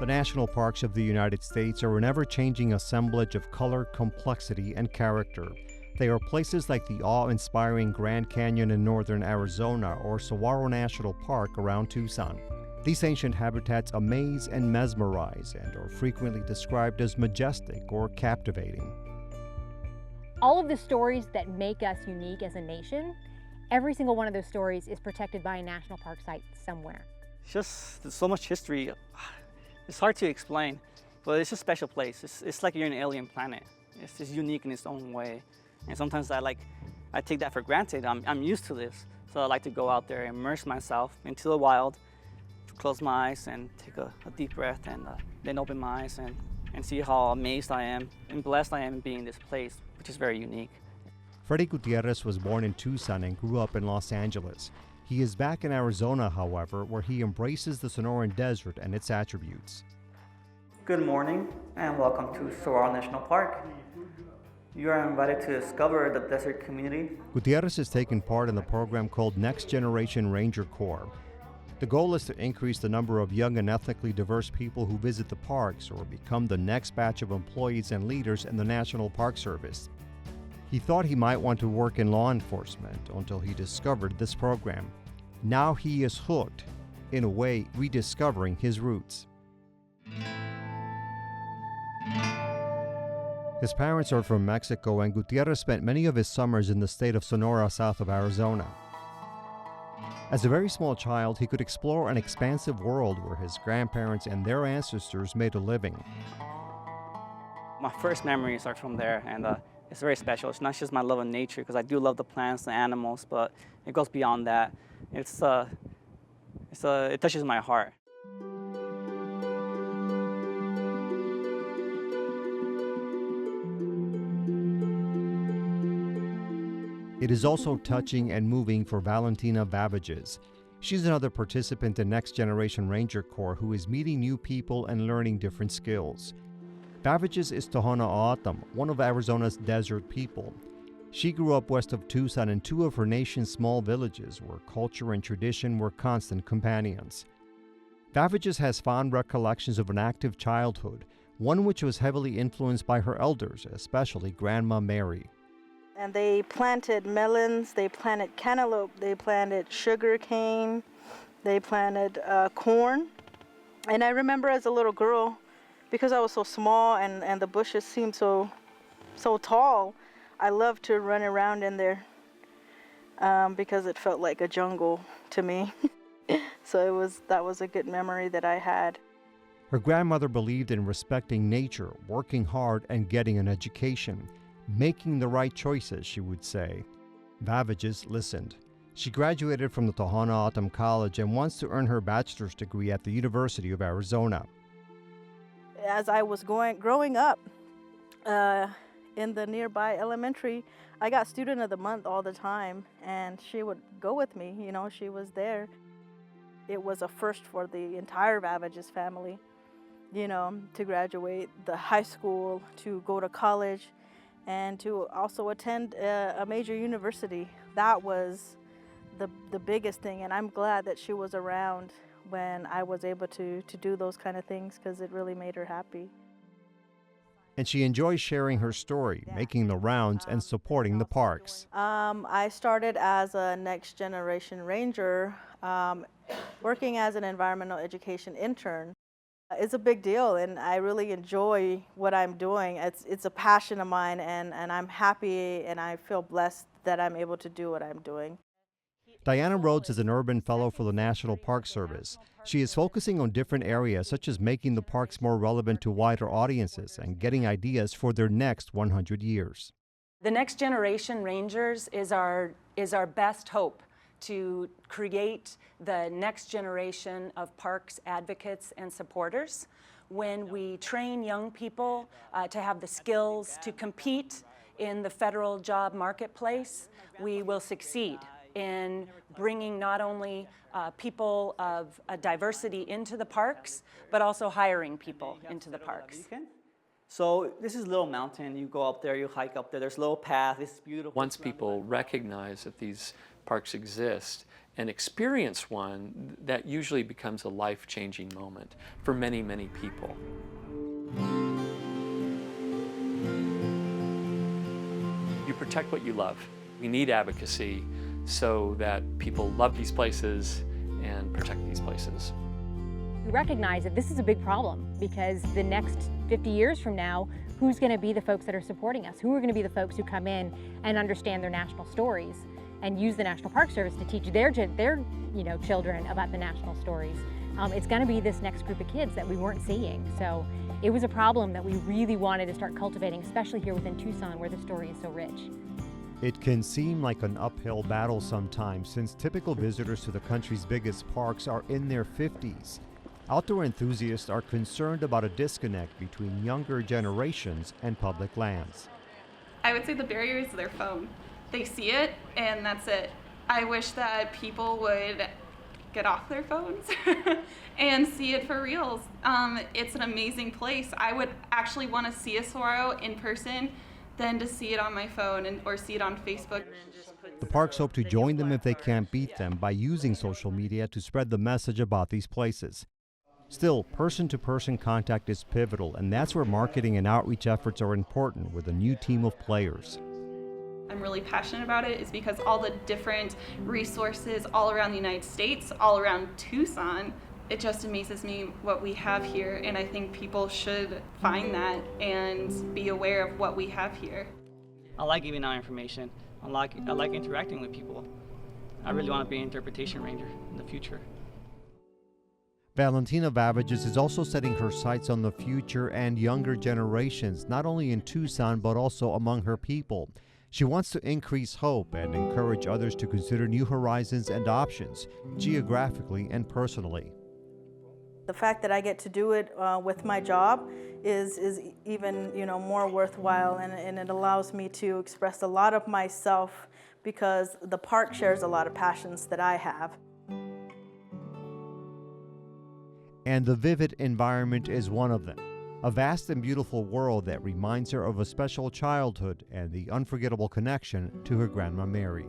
The national parks of the United States are an ever-changing assemblage of color, complexity, and character. They are places like the awe-inspiring Grand Canyon in northern Arizona or Saguaro National Park around Tucson. These ancient habitats amaze and mesmerize and are frequently described as majestic or captivating. All of the stories that make us unique as a nation, every single one of those stories is protected by a national park site somewhere. There's so much history. It's hard to explain, but it's a special place. It's like you're in an alien planet. It's just unique in its own way. And sometimes I take that for granted. I'm used to this. So I like to go out there, immerse myself into the wild, close my eyes and take a deep breath and then open my eyes and see how amazed I am and blessed I am being in this place, which is very unique. Freddy Gutierrez was born in Tucson and grew up in Los Angeles. He is back in Arizona, however, where he embraces the Sonoran Desert and its attributes. Good morning and welcome to Saguaro National Park. You are invited to discover the desert community. Gutierrez has taken part in the program called Next Generation Ranger Corps. The goal is to increase the number of young and ethnically diverse people who visit the parks or become the next batch of employees and leaders in the National Park Service. He thought he might want to work in law enforcement until he discovered this program. Now he is hooked, in a way rediscovering his roots. His parents are from Mexico, and Gutierrez spent many of his summers in the state of Sonora, south of Arizona. As a very small child, he could explore an expansive world where his grandparents and their ancestors made a living. My first memories are from there, and it's very special. It's not just my love of nature, because I do love the plants, the animals, but it goes beyond that. It touches my heart. It is also touching and moving for Valentina Vavages. She's another participant in Next Generation Ranger Corps who is meeting new people and learning different skills. Vavages is Tohono O'odham, one of Arizona's desert people. She grew up west of Tucson in two of her nation's small villages where culture and tradition were constant companions. Vavages has fond recollections of an active childhood, one which was heavily influenced by her elders, especially Grandma Mary. And they planted melons, they planted cantaloupe, they planted sugar cane, they planted corn. And I remember as a little girl, because I was so small and the bushes seemed so tall, I loved to run around in there because it felt like a jungle to me. So that was a good memory that I had. Her grandmother believed in respecting nature, working hard, and getting an education. Making the right choices, she would say. Vavages listened. She graduated from the Tohono O'odham College and wants to earn her bachelor's degree at the University of Arizona. As I was growing up in the nearby elementary, I got Student of the Month all the time, and she would go with me. You know, she was there. It was a first for the entire Vavages family, you know, to graduate the high school, to go to college, and to also attend a major university. That was the biggest thing, and I'm glad that she was around when I was able to do those kind of things, because it really made her happy. And she enjoys sharing her story, making the rounds and supporting the parks. I started as a Next Generation Ranger, working as an environmental education intern. It's a big deal, and I really enjoy what I'm doing. It's a passion of mine, and I'm happy and I feel blessed that I'm able to do what I'm doing. Diana Rhoades is an urban fellow for the National Park Service. She is focusing on different areas such as making the parks more relevant to wider audiences and getting ideas for their next 100 years. The Next Generation Rangers is our best hope to create the next generation of parks advocates and supporters. When we train young people to have the skills to compete in the federal job marketplace, we will succeed in bringing not only people of diversity into the parks, but also hiring people into the parks. So this is Little Mountain. You go up there, you hike up there. There's a little path. It's beautiful. Once people recognize that these parks exist and experience one, that usually becomes a life-changing moment for many, many people. You protect what you love. We need advocacy so that people love these places and protect these places. We recognize that this is a big problem because the next 50 years from now, who's going to be the folks that are supporting us? Who are going to be the folks who come in and understand their national stories and use the National Park Service to teach their children about the national stories? It's going to be this next group of kids that we weren't seeing. So it was a problem that we really wanted to start cultivating, especially here within Tucson where the story is so rich. It can seem like an uphill battle sometimes since typical visitors to the country's biggest parks are in their 50s. Outdoor enthusiasts are concerned about a disconnect between younger generations and public lands. I would say the barrier is their phone. They see it and that's it. I wish that people would get off their phones and see it for reals. It's an amazing place. I would actually want to see a saguaro in person than to see it on my phone or see it on Facebook. The parks hope to join them if they can't beat them by using social media to spread the message about these places. Still, person-to-person contact is pivotal, and that's where marketing and outreach efforts are important with a new team of players. I'm really passionate about it is because all the different resources all around the United States, all around Tucson, it just amazes me what we have here, and I think people should find that and be aware of what we have here. I like giving out information. I like interacting with people. I really want to be an interpretation ranger in the future. Valentina Vavages is also setting her sights on the future and younger generations, not only in Tucson, but also among her people. She wants to increase hope and encourage others to consider new horizons and options, geographically and personally. The fact that I get to do it with my job is even more worthwhile, and it allows me to express a lot of myself because the park shares a lot of passions that I have. And the vivid environment is one of them. A vast and beautiful world that reminds her of a special childhood and the unforgettable connection to her Grandma Mary.